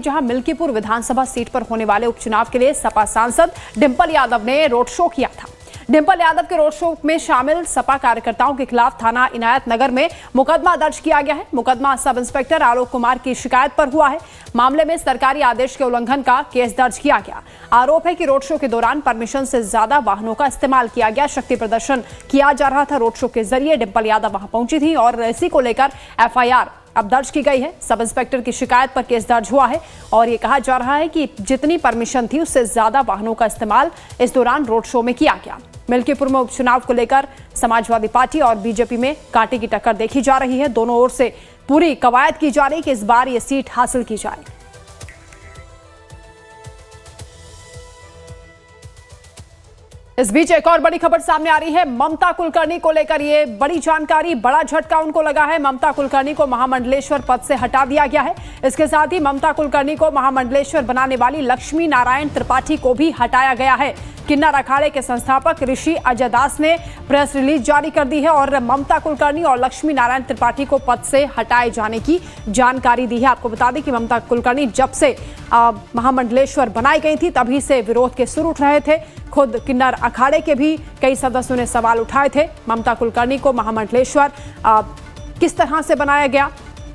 जहां मिल्कीपुर विधानसभा सीट पर होने वाले उपचुनाव के लिए सपा सांसद डिंपल यादव ने रोड शो किया था। डिंपल यादव के रोड शो में शामिल सपा कार्यकर्ताओं के खिलाफ थाना इनायत नगर में मुकदमा दर्ज किया गया है। मुकदमा सब इंस्पेक्टर आलोक कुमार की शिकायत पर हुआ है। मामले में सरकारी आदेश के उल्लंघन का केस दर्ज किया गया। आरोप है कि रोड शो के दौरान परमिशन से ज्यादा वाहनों का इस्तेमाल किया गया। शक्ति प्रदर्शन किया जा रहा था। रोड शो के जरिए डिंपल यादव वहां पहुंची थी और इसी को लेकर एफआईआर अब दर्ज की गई है। सब इंस्पेक्टर की शिकायत पर केस दर्ज हुआ है और ये कहा जा रहा है कि जितनी परमिशन थी उससे ज्यादा वाहनों का इस्तेमाल इस दौरान रोड शो में किया गया। मिल्कीपुर में उपचुनाव को लेकर समाजवादी पार्टी और बीजेपी में कांटे की टक्कर देखी जा रही है। दोनों ओर से पूरी कवायद की जा रही है कि इस बार ये सीट हासिल की जाए। इस बीच एक और बड़ी खबर सामने आ रही है। ममता कुलकर्णी को लेकर ये बड़ी जानकारी, बड़ा झटका उनको लगा है। ममता कुलकर्णी को महामंडलेश्वर पद से हटा दिया गया है। इसके साथ ही ममता कुलकर्णी को महामंडलेश्वर बनाने वाली लक्ष्मी नारायण त्रिपाठी को भी हटाया गया है। किन्नर अखाड़े के संस्थापक ऋषि अजय दास ने प्रेस रिलीज जारी कर दी है और ममता कुलकर्णी और लक्ष्मी नारायण त्रिपाठी को पद से हटाए जाने की जानकारी दी है। आपको बता दें कि ममता कुलकर्णी जब से महामंडलेश्वर बनाई गई थी तभी से विरोध के सुर उठ रहे थे। खुद किन्नर अखाड़े के भी कई सदस्यों ने सवाल उठाए थे। ममता कुलकर्णी को महामंडलेश्वर किस तरह से बनाया गया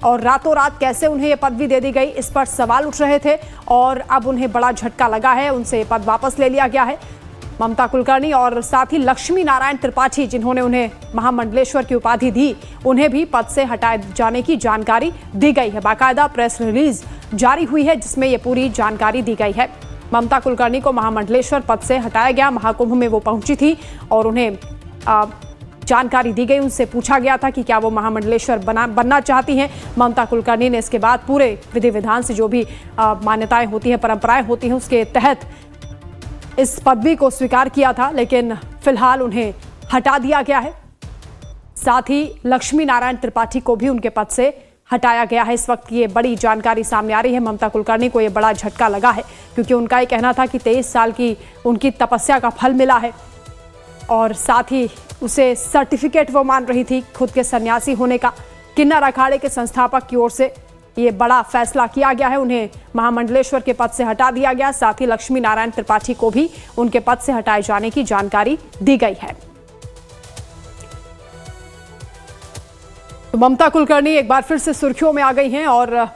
और रातों रात कैसे उन्हें ये पदवी दे दी गई, इस पर सवाल उठ रहे थे और अब उन्हें बड़ा झटका लगा है। उनसे पद वापस ले लिया गया है। ममता कुलकर्णी और साथ ही लक्ष्मी नारायण त्रिपाठी जिन्होंने उन्हें महामंडलेश्वर की उपाधि दी, उन्हें भी पद से हटाए जाने की जानकारी दी गई है। बाकायदा प्रेस रिलीज जारी हुई है जिसमें ये पूरी जानकारी दी गई है। ममता कुलकर्णी को महामंडलेश्वर पद से हटाया गया। महाकुंभ में वो पहुंची थी और उन्हें जानकारी दी गई। उनसे पूछा गया था कि क्या वो महामंडलेश्वर बनना चाहती हैं। ममता कुलकर्णी ने इसके बाद पूरे विधि विधान से जो भी मान्यताएं होती हैं, परंपराएं होती हैं, उसके तहत इस पदवी को स्वीकार किया था, लेकिन फिलहाल उन्हें हटा दिया गया है। साथ ही लक्ष्मी नारायण त्रिपाठी को भी उनके पद से हटाया गया है। इस वक्त ये बड़ी जानकारी सामने आ रही है। ममता कुलकर्णी को ये बड़ा झटका लगा है क्योंकि उनका ये कहना था कि 23 साल की उनकी तपस्या का फल मिला है और साथ ही उसे सर्टिफिकेट वो मान रही थी खुद के सन्यासी होने का। किन्नर अखाड़े के संस्थापक की ओर से ये बड़ा फैसला किया गया है। उन्हें महामंडलेश्वर के पद से हटा दिया गया। साथ ही लक्ष्मी नारायण त्रिपाठी को भी उनके पद से हटाए जाने की जानकारी दी गई है। तो ममता कुलकर्णी एक बार फिर से सुर्खियों में आ गई हैं और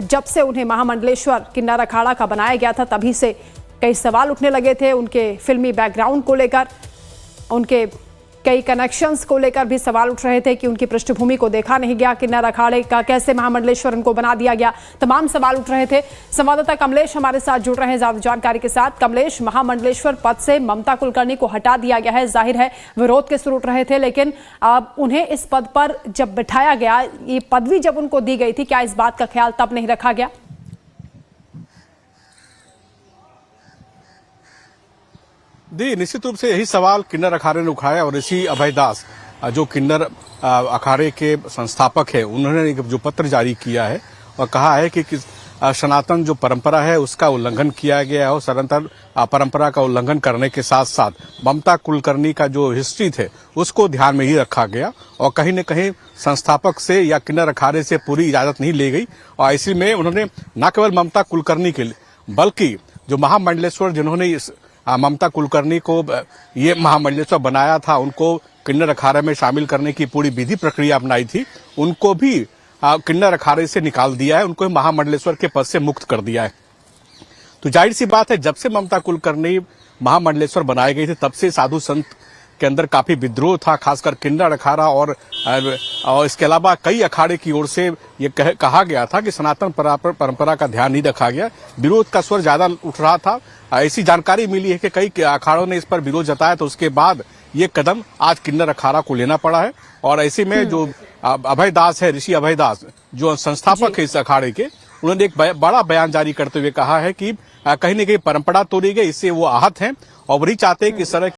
जब से उन्हें महामंडलेश्वर किन्नर अखाड़ा का बनाया गया था तभी से कई सवाल उठने लगे थे। उनके फिल्मी बैकग्राउंड को लेकर, उनके कई कनेक्शंस को लेकर भी सवाल उठ रहे थे कि उनकी पृष्ठभूमि को देखा नहीं गया, किन्नर अखाड़े का कैसे महामंडलेश्वर उनको बना दिया गया। तमाम सवाल उठ रहे थे। संवाददाता कमलेश हमारे साथ जुड़ रहे हैं ज्यादा जानकारी के साथ। कमलेश, महामंडलेश्वर पद से ममता कुलकर्णी को हटा दिया गया है। जाहिर है विरोध के सुर उठ रहे थे, लेकिन अब उन्हें इस पद पर जब बिठाया गया, ये पदवी जब उनको दी गई थी, क्या इस बात का ख्याल तब नहीं रखा गया? जी, निश्चित रूप से यही सवाल किन्नर अखाड़े ने उठाया और ऋषि अभय दास जो किन्नर अखाड़े के संस्थापक है, उन्होंने जो पत्र जारी किया है और कहा है कि सनातन जो परंपरा है उसका उल्लंघन किया गया है और सनातन परंपरा का उल्लंघन करने के साथ साथ ममता कुलकर्णी का जो हिस्ट्री थे उसको ध्यान में ही रखा गया और कहीं न कहीं संस्थापक से या किन्नर अखाड़े से पूरी इजाजत नहीं ली गई। और ऐसे में उन्होंने न केवल ममता कुलकर्णी के लिए बल्कि जो महामंडलेश्वर जिन्होंने ममता कुलकर्णी को ये महामंडलेश्वर बनाया था, उनको किन्नर अखाड़े में शामिल करने की पूरी विधि प्रक्रिया अपनाई थी, उनको भी किन्नर अखाड़े से निकाल दिया है, उनको महामंडलेश्वर के पद से मुक्त कर दिया है। तो जाहिर सी बात है, जब से ममता कुलकर्णी महामंडलेश्वर बनाई गई थी तब से साधु संत के अंदर काफी विद्रोह था, खासकर किन्नर अखाड़ा और इसके अलावा कई अखाड़े की ओर से ये कहा गया था कि सनातन परंपरा का ध्यान नहीं रखा गया। विरोध का स्वर ज्यादा उठ रहा था। ऐसी जानकारी मिली है कि कई अखाड़ों ने इस पर विरोध जताया, तो उसके बाद ये कदम आज किन्नर अखाड़ा को लेना पड़ा है। और ऐसे में जो अभय दास है, ऋषि अभय दास, जो संस्थापक है इस अखाड़े के, उन्होंने एक बड़ा बयान जारी करते हुए कहा है कि कहीं न कहीं परंपरा तोड़ी गई, इससे वो आहत हैं और वही चाहते हैं कि इस तरह